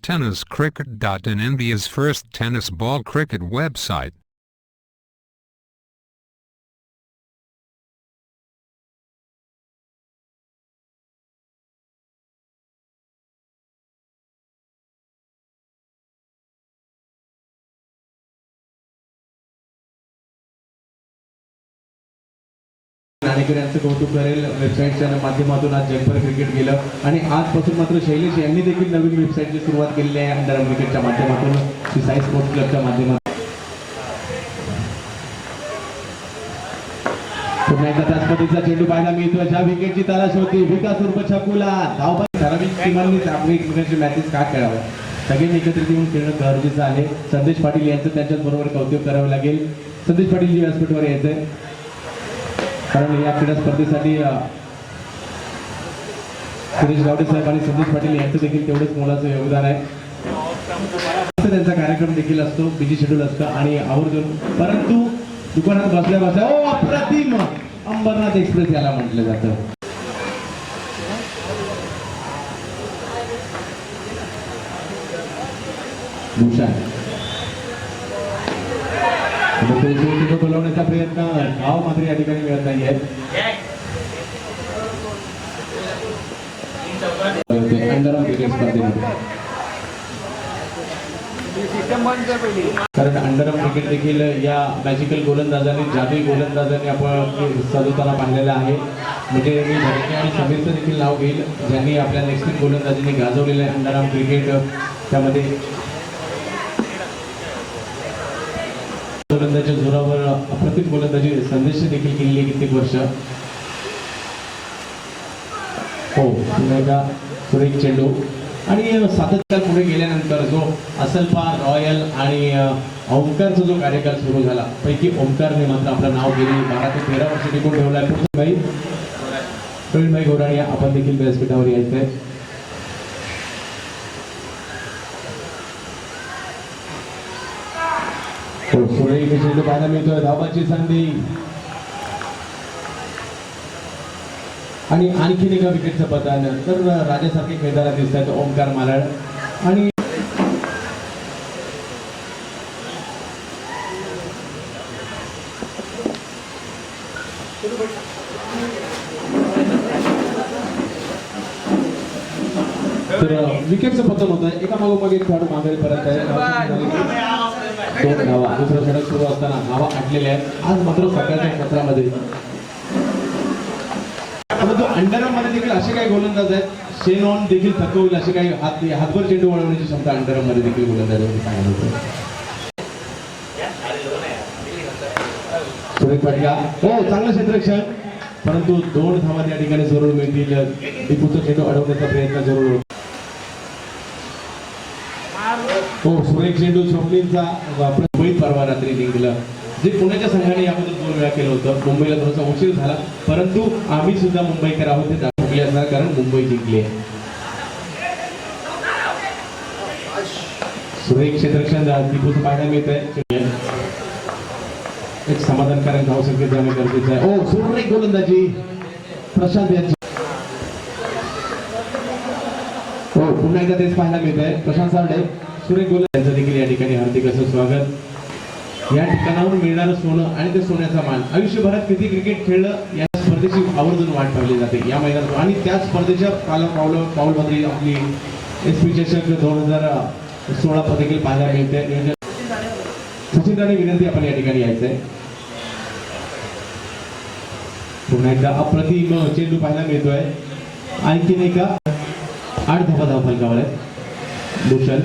TennisCricket.in, India's first tennis ball cricket website. नाणेकरांचं कौतुक करेल. वेबसाईटच्या माध्यमातून आज जगभर क्रिकेट गेलं आणि आजपासून मात्र शैलेश यांनी देखील नवीन वेबसाईटची सुरुवात केलेली आहे अंडर क्रिकेटच्या माध्यमातून, साई स्पोर्ट्स क्लबच्या माध्यमातून. पुन्हा एकदा त्याच पद्धतीचा चेंडू पाहायला मिळतो. ज्या विकेटची तलाश होती विकास उर्फ छकुला धावबाद. ठराविक टीमांनी आपली एकमेकांची मॅचेस का खेळाव्या, सगळ्यांनी एकत्रित येऊन खेळणं गरजेचं आहे. संदेश पाटील यांचं त्यांच्याच बरोबर कौतुक करावं लागेल. संदेश पाटील जी व्यासपीठावर यायचंय, कारण या क्रीडा स्पर्धेसाठी सुरेश गावडे साहेब आणि संदेश पाटील यांचं देखील तेवढंच मोलाचं योगदान आहे. त्यांचा कार्यक्रम देखील असतो, बिझी शेड्यूल असतं आणि आवर्जून, परंतु दुकानात बसल्या बसल्या ओ अप्रतिम अंबरनाथ एक्सप्रेस याला म्हटलं जातं. भूषण बोलवण्याचा प्रयत्न गाव मात्र या ठिकाणी मिळत नाहीये. कारण अंडरआर्म क्रिकेट देखील या मॅजिकल गोलंदाजांनी, जादुई गोलंदाजांनी आपण सजवताना पाहिलेलं आहे. म्हणजे मी धनके आणि समीरचं देखील नाव घेईल, ज्यांनी आपल्या नेक्स्ट गोलंदाजीने गाजवलेलं आहे अंडरआर्म क्रिकेट. त्यामध्ये गोलंदाजीच्या जोरावर अप्रतिम गोलंदाजी संदेश देखील केलेली आहे कित्येक वर्ष. हो, पुन्हा एकदा सुरेख चेंडू आणि सातत्यात पुढे गेल्यानंतर जो असलपा, रॉयल आणि ओंकारचा जो कार्यकाल सुरू झाला, पैकी ओंकारने मात्र आपलं नाव गेली 12 ते 13 वर्ष टिकून ठेवलं आहे. प्रवीणभाई घोराणे आपण देखील व्यासपीठावर यायचंय. सुरेख चेंडू पाहायला मिळतोय. धावाची संधी आणि आणखीन एका विकेटचं पतन. तर राजासारखे खेळताना दिसत आहेत ओंकार मालाड आणि तर विकेटचं पतन होत आहे. एका मागोमाग एक खेळाडू मागे परत आहे. 2 धावा. दुसरा षटक सुरू असताना धावा आटलेल्या आहेत आज मात्र सकाळच्या सत्रामध्ये. परंतु अंडरआर्म मध्ये देखील असे काही गोलंदाज आहेत, शेन ऑन देखील थकवतील असे काही हातभर चेंडू वळवण्याची क्षमता अंडरआर्म मध्ये देखील गोलंदाजांनी सांगितलं होतं. सुरेख पाटील हो, चांगलं क्षेत्ररक्षण, परंतु 2 धावा त्या ठिकाणी जरूर मिळतील. दीपूचा चेंडू अडवण्याचा प्रयत्न जरूर होतो. हो, सुरेख चेंडू स्वप्नीलचा मुंबईत परवा रात्री निघलं, जे पुण्याच्या संघाने याबद्दल 2 वेळा केलं होतं. मुंबईला थोडासा उशीर झाला, परंतु आम्ही सुद्धा मुंबईकर आहोत हे दाखवले असणार, कारण मुंबई जिंकली आहे. सुरेख क्षेत्ररक्षण दीपूचं पाहायला मिळत आहे. एक समाधानकारक धावसंख्येत जाणे गरजेचं आहे. ओ, सुरेख गोलंदाजी प्रशांत यांची. हो, पुन्हा एकदा तेच पाहायला मिळत आहे. प्रशांत सारडे सुरेख गोलंदाज देखील या ठिकाणी हार्दिक असं स्वागत. या ठिकाणाहून मिळणारं सोनं आणि ते सोन्याचा मान, आयुष्यभरात किती क्रिकेट खेळलं या स्पर्धेची आवर्जून वाट पाहिली जाते या मैदानात. आणि त्या स्पर्धेच्या पाऊलमध्ये आपली SP चषक 2016 देखील पाहायला मिळते. सचिन राणे विनंती, आपण या ठिकाणी यायचंय. पुन्हा एकदा अप्रतिम चेंडू पाहायला मिळतोय. आणखीन एका 8 धावा धावफलकावर आहे. भूषण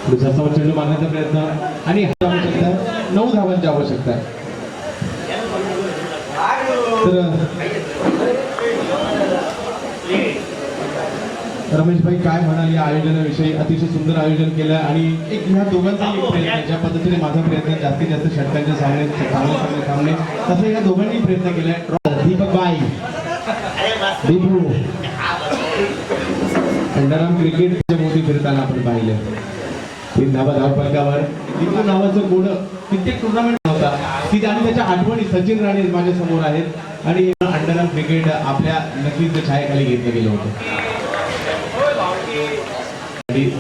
दुसरा चेंडू मारण्याचा प्रयत्न आणि 9 धावांची आवश्यकता आहे. तर रमेशभाई काय म्हणाल या आयोजनाविषयी? अतिशय सुंदर आयोजन केलं आणि एक ह्या दोघांचाही प्रयत्न, ज्या पद्धतीने माझा प्रयत्न जास्तीत जास्त षटकांच्या सामने तसं या दोघांनी प्रयत्न केलाय. दीपक बाई, दीपू अंडरआर्म क्रिकेट मोठी फिरताना आपण पाहिलं. 3 धावा धावफलकावर. दीपू नावाचं कोड कित्येक टुर्नामेंट होता की आणि त्याच्या आठवणी सचिन राणे माझ्या समोर आहेत आणि अंडरआर्म क्रिकेट आपल्या नक्कीच छायाखाली घेतलं गेलं होतं.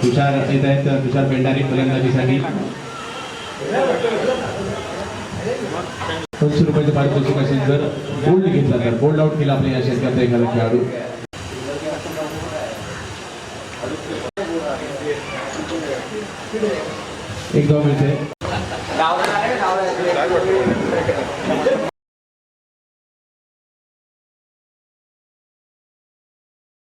तुषार येत आहेत, तुषार पेंढारी फलंदाजीसाठी 200 रुपयाचे पारितोषिक असेल जर बोल्ड घेतला तर बोल्ड आउट केला आपल्या या षटकाचा एखादा खेळाडू. एक धाव मिळते.